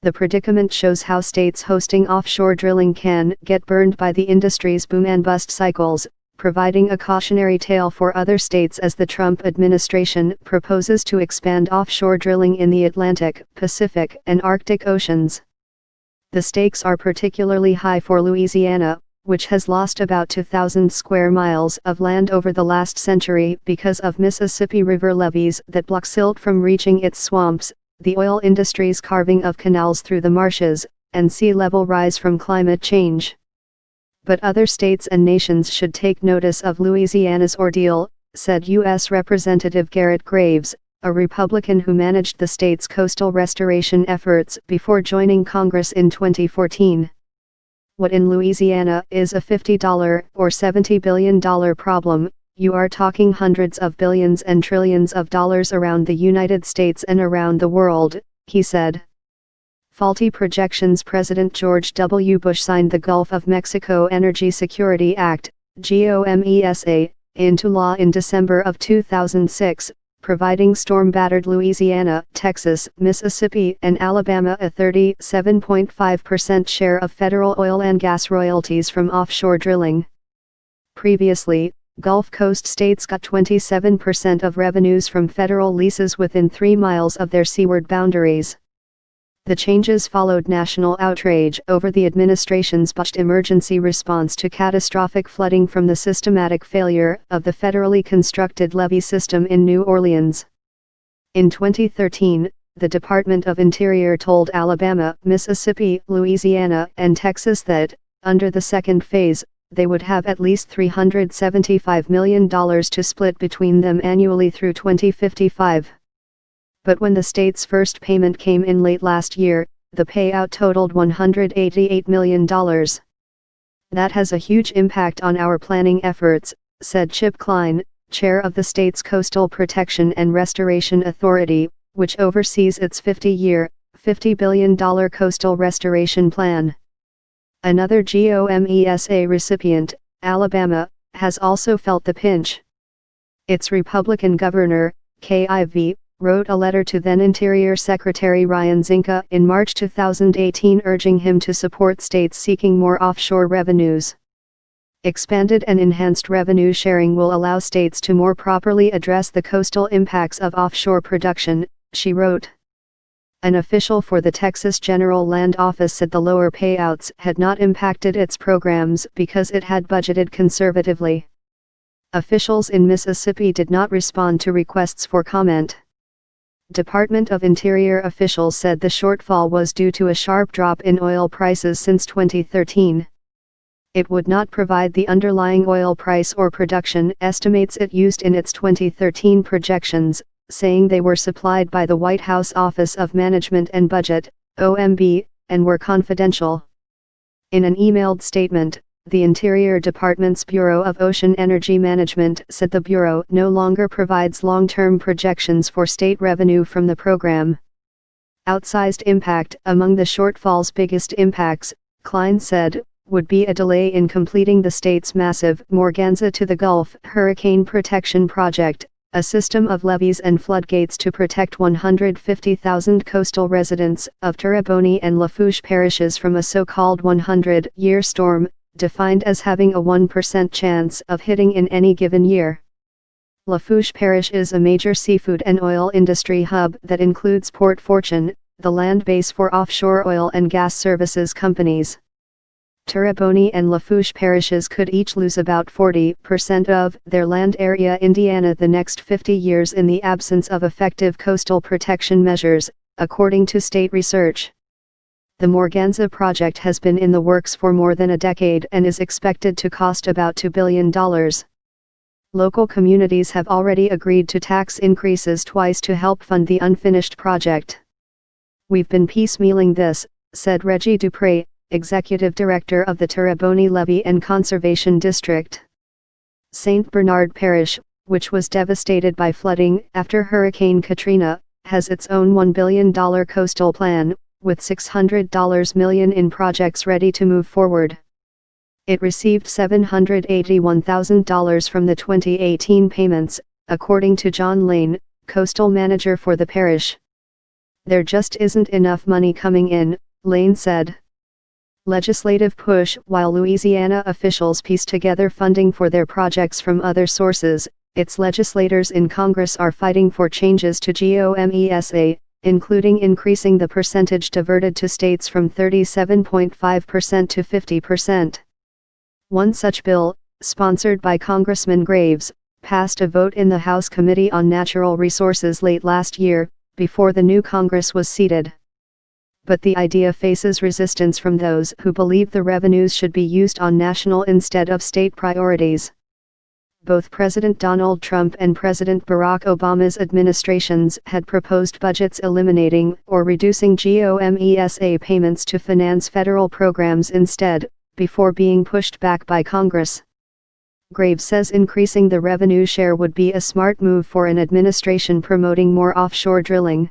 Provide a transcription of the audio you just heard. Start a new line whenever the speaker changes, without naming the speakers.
The predicament shows how states hosting offshore drilling can get burned by the industry's boom and bust cycles, providing a cautionary tale for other states as the Trump administration proposes to expand offshore drilling in the Atlantic, Pacific, and Arctic Oceans. The stakes are particularly high for Louisiana, which has lost about 2,000 square miles of land over the last century because of Mississippi River levees that block silt from reaching its swamps, the oil industry's carving of canals through the marshes, and sea level rise from climate change. But other states and nations should take notice of Louisiana's ordeal, said U.S. Representative Garrett Graves, a Republican who managed the state's coastal restoration efforts before joining Congress in 2014. What in Louisiana is a $50 or $70 billion problem, you are talking hundreds of billions and trillions of dollars around the United States and around the world, he said. Faulty projections. President George W. Bush signed the Gulf of Mexico Energy Security Act, GOMESA, into law in December of 2006, providing storm-battered Louisiana, Texas, Mississippi, and Alabama a 37.5% share of federal oil and gas royalties from offshore drilling. Previously, Gulf Coast states got 27% of revenues from federal leases within 3 miles of their seaward boundaries. The changes followed national outrage over the administration's botched emergency response to catastrophic flooding from the systematic failure of the federally constructed levee system in New Orleans. In 2013, the Department of Interior told Alabama, Mississippi, Louisiana, and Texas that, under the second phase, they would have at least $375 million to split between them annually through 2055. But when the state's first payment came in late last year, the payout totaled $188 million. That has a huge impact on our planning efforts, said Chip Klein, chair of the state's Coastal Protection and Restoration Authority, which oversees its 50-year, $50 billion coastal restoration plan. Another GOMESA recipient, Alabama, has also felt the pinch. Its Republican governor, KIV, wrote a letter to then Interior Secretary Ryan Zinke in March 2018 urging him to support states seeking more offshore revenues. Expanded and enhanced revenue sharing will allow states to more properly address the coastal impacts of offshore production, she wrote. An official for the Texas General Land Office said the lower payouts had not impacted its programs because it had budgeted conservatively. Officials in Mississippi did not respond to requests for comment. Department of Interior officials said the shortfall was due to a sharp drop in oil prices since 2013. It would not provide the underlying oil price or production estimates it used in its 2013 projections, saying they were supplied by the White House Office of Management and Budget, OMB, and were confidential. In an emailed statement, the Interior Department's Bureau of Ocean Energy Management said the Bureau no longer provides long-term projections for state revenue from the program. Outsized impact. Among the shortfall's biggest impacts, Klein said, would be a delay in completing the state's massive Morganza to the Gulf Hurricane Protection Project, a system of levees and floodgates to protect 150,000 coastal residents of Terrebonne and Lafourche parishes from a so-called 100-year storm, defined as having a 1% chance of hitting in any given year. Lafourche Parish is a major seafood and oil industry hub that includes Port Fortune, the land base for offshore oil and gas services companies. Terrebonne and Lafourche parishes could each lose about 40% of their land area Indiana the next 50 years in the absence of effective coastal protection measures, according to state research. The Morganza project has been in the works for more than a decade and is expected to cost about $2 billion. Local communities have already agreed to tax increases twice to help fund the unfinished project. We've been piecemealing this, said Reggie Dupre, Executive Director of the Terrebonne Levee and Conservation District. St. Bernard Parish, which was devastated by flooding after Hurricane Katrina, has its own $1 billion coastal plan, with $600 million in projects ready to move forward. It received $781,000 from the 2018 payments, according to John Lane, coastal manager for the parish. there just isn't enough money coming in, Lane said. Legislative push. While Louisiana officials piece together funding for their projects from other sources, its legislators in Congress are fighting for changes to GOMESA, including increasing the percentage diverted to states from 37.5% to 50%. One such bill, sponsored by Congressman Graves, passed a vote in the House Committee on Natural Resources late last year, before the new Congress was seated. But the idea faces resistance from those who believe the revenues should be used on national instead of state priorities. Both President Donald Trump and President Barack Obama's administrations had proposed budgets eliminating or reducing GOMESA payments to finance federal programs instead, before being pushed back by Congress. Graves says increasing the revenue share would be a smart move for an administration promoting more offshore drilling.